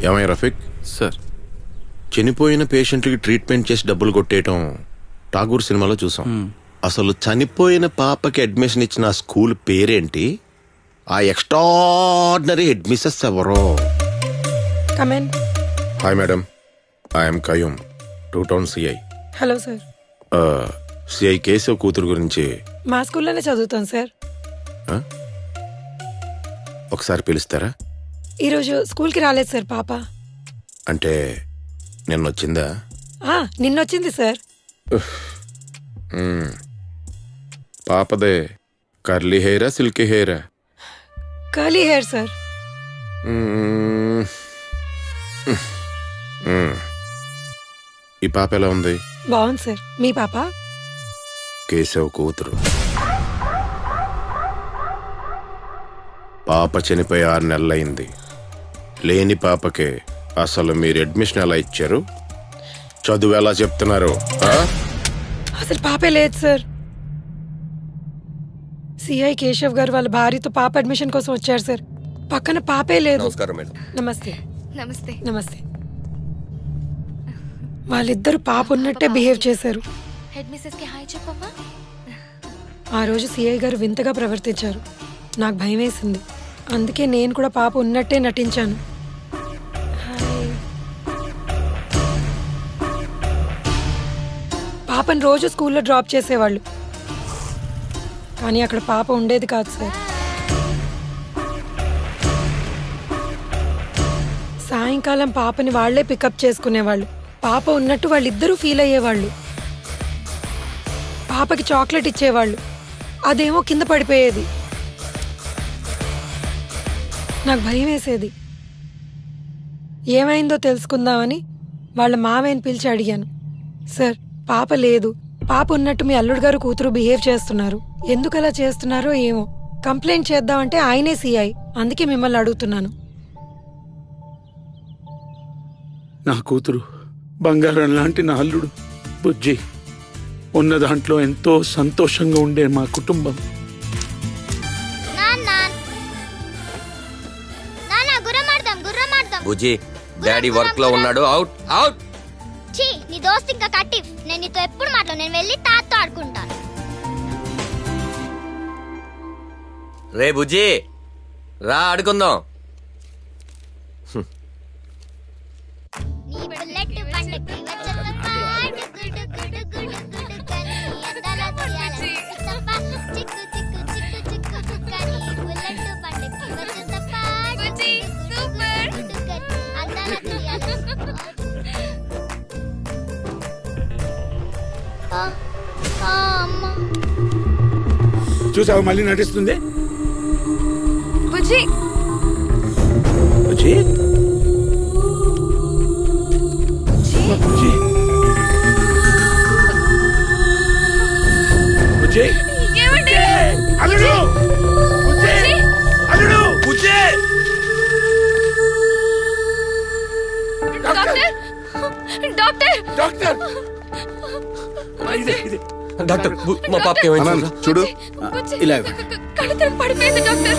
ఏమయ్య రఫీక్ సార్, చనిపోయిన పేషెంట్లకి ట్రీట్మెంట్ చేసి డబ్బులు కొట్టేయటం ఠాగూర్ సినిమాలో చూసాం. అసలు చనిపోయిన పాపకి అడ్మిషన్ ఇచ్చిన ఆ స్కూల్ పేరేంటి? ఆ ఎక్స్ట్రార్డినరీ హెడ్ మిస్సెస్ ఎవరో? Hi madam, I'm Qayyum, 2 town CI. Hello sir. CI Keshav కూతురు గురించి. మా స్కూల్లోనే చదువుతాం సార్. ఒకసారి పిలుస్తారా? ఈరోజు స్కూల్కి రాలేదు సార్ పాప. అంటే నిన్నొచ్చిందా? నిన్నొచ్చింది సార్. పాపదే కర్లీ హెయిరా సిల్కీ హెయిరా? Curly hair sir. ఈ పాప ఎలా ఉంది? బాగుంది సార్. మీ పాప? కేశవ్ కూతురు. పాప చనిపోయి 6 నెలలైంది. లేని పాపకే అసలు మీరు అడ్మిషన్ ఎలా ఇచ్చారు? చదువు ఎలా చెప్తున్నారు? అసలు పాపే లేదు సార్. సిఐ కేశవ్ గారు వాళ్ళ భార్యతో పాప అడ్మిషన్ కోసం వచ్చారు సార్. పక్కన పాపే లేదు. నమస్కారం మేడం. నమస్తే. నమస్తే. నమస్తే. వాళ్ళిద్దరు పాప ఉన్నట్టే బిహేవ్ చేశారు. హెడ్ మిస్సెస్ కి హాయ్ చెప్పమ్మా. ఆ రోజు సిఐ గారు వింతగా ప్రవర్తించారు. నాకు భయం వేసింది. అందుకే నేను కూడా పాప ఉన్నట్టే నటించాను. పాపని రోజు స్కూల్లో డ్రాప్ చేసేవాళ్ళు, కానీ అక్కడ పాప ఉండేది కాదు సార్. సాయంకాలం పాపని వాళ్లే పికప్ చేసుకునేవాళ్ళు. పాప ఉన్నట్టు వాళ్ళిద్దరూ ఫీల్ అయ్యేవాళ్ళు. పాపకి చాక్లెట్ ఇచ్చేవాళ్ళు, అదేమో కింద పడిపోయేది. నాకు భయం వేసేది. ఏమైందో తెలుసుకుందామని వాళ్ళ మామయ్యని పిలిచి అడిగాను. సార్, పాప లేదు, పాప ఉన్నట్టు మీ అల్లుడు గారు కూతురు బిహేవ్ చేస్తున్నారు, ఎందుకు అలా చేస్తున్నారో ఏమో, కంప్లైంట్ చేద్దామంటే ఆయనే సిఐ, అందుకే మిమ్మల్ని అడుగుతున్నాను. నా కూతురు బంగారం లాంటి నా అల్లుడు బుజ్జి ఉన్న దాంట్లో ఎంతో సంతోషంగా ఉండే మా కుటుంబం. బుజ్జి, డాడీ వర్క్ లో ఉన్నాడు. Out out. నీ దోస్త్ ఇంకా కట్టిఫ్. నేను నీతో ఎప్పుడు మాట్లాడు. నేను వెళ్ళి తాతతో ఆడుకుంటాను. రే బుజ్జి, రా ఆడుకుందాం. చూసావు మళ్ళీ నటిస్తుంది. బుజ్జి, బుజ్జి, బుజ్జి, బుజ్జి, ఏమండి? అల్లుడు, బుజ్జి, అల్లుడు, బుజ్జి. డాక్టర్, డాక్టర్, డాక్టర్, ఇదే ఇదే డాక్టర్, మా పాపకి ఏమైంది చూడు. ఇలా కడుపు పడిపోయింది డాక్టర్.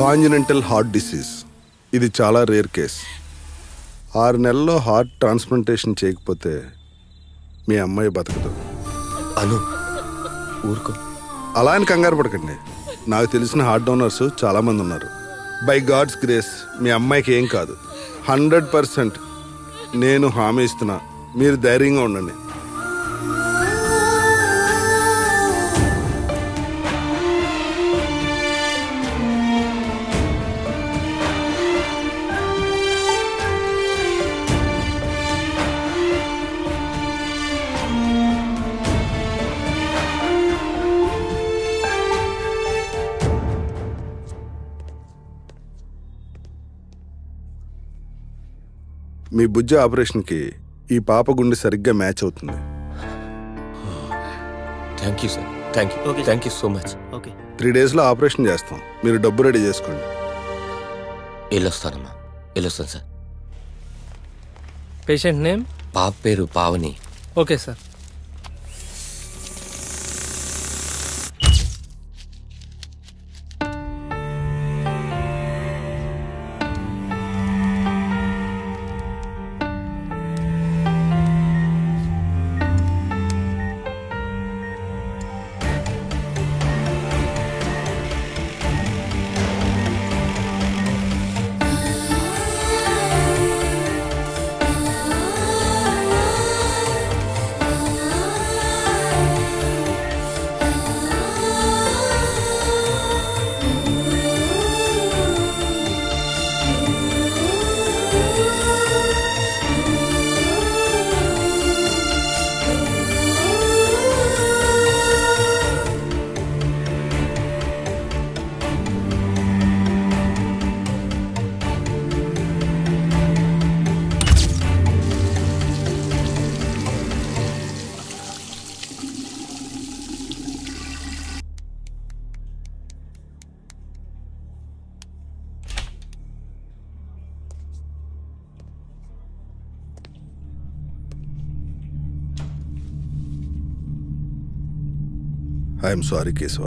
కాంజనెంటల్ heart disease. ఇది చాలా రేర్ కేస్. 6 నెలల్లో హార్ట్ ట్రాన్స్ప్లాంటేషన్ చేయకపోతే మీ అమ్మాయి బతకదు. అను, ఊరుకో. అలా అని కంగారు పడకండి. నాకు తెలిసిన హార్ట్ డోనర్స్ చాలామంది ఉన్నారు. బై గాడ్స్ గ్రేస్ మీ అమ్మాయికి ఏం కాదు. 100% నేను హామీ ఇస్తున్నా. మీరు ధైర్యంగా ఉండండి. మీ బుజ్జి ఆపరేషన్కి ఈ పాప గుండె సరిగ్గా మ్యాచ్ అవుతుంది. Thank you sir. Thank you so much. 3 డేస్లో ఆపరేషన్ చేస్తాం. మీరు డబ్బు రెడీ చేసుకోండి. వెళ్ళొస్తానమ్మా, వెళ్ళొస్తాను సార్. Patient name? పాప పేరు Pavani. Okay sir. I'm sorry Keshava.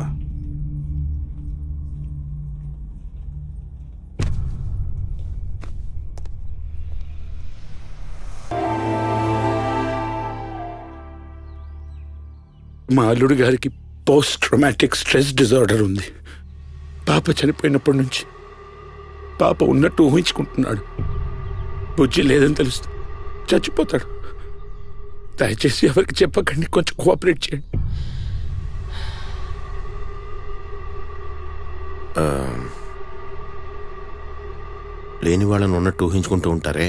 మా అల్లుడు గారికి పోస్ట్ ట్రామాటిక్ స్ట్రెస్ డిజార్డర్ ఉంది. పాప చనిపోయినప్పటి నుంచి పాప ఉన్నట్టు ఊహించుకుంటున్నాడు. బుజ్జి లేదని తెలుస్తుంది, చచ్చిపోతాడు. దయచేసి ఎవరికి చెప్పకండి, కొంచెం కోఆపరేట్ చేయండి. లేని వాళ్ళని ఉన్నట్టు ఊహించుకుంటూ ఉంటారే,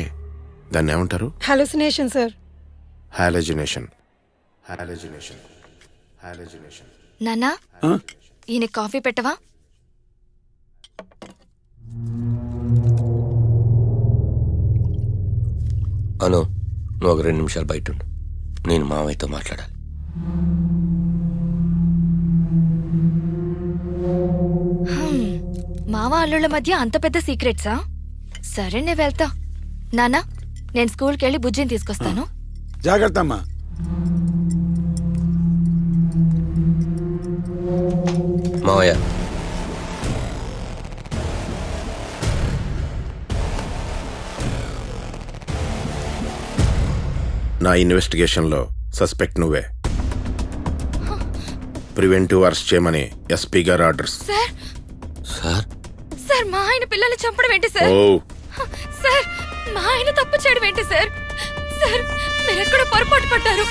దాన్ని ఏమంటారు? Hallucination sir. హాలజినేషన్. నాన్నా, ఈయన కాఫీ పెట్టవా? అను, నువ్వు ఒక 2 నిమిషాలు బయట ఉండు, నేను మావయ్యతో మాట్లాడాలి. మావ అల్లుళ్ళ మధ్య అంత పెద్ద సీక్రెట్సా? సరే నేను వెళ్తా. నాన్నా, నేను స్కూల్కి వెళ్ళి బుజ్జిని తీసుకొస్తాను. జాగ్రత్త అమ్మా. మావయ్య, నా ఇన్వెస్టిగేషన్లో సస్పెక్ట్ నువ్వే. ప్రివెంటివ్ అరెస్ట్ చేయమని ఎస్పీ గారు ఆర్డర్స్. సార్ సార్ సార్, మా ఆయన పిల్లల్ని చంపడం ఏంటి సార్? సార్, మా ఆయన తప్పు చేయడం ఏంటి సార్? సార్, మీరెక్కడో పొరపాటు పడ్డారు.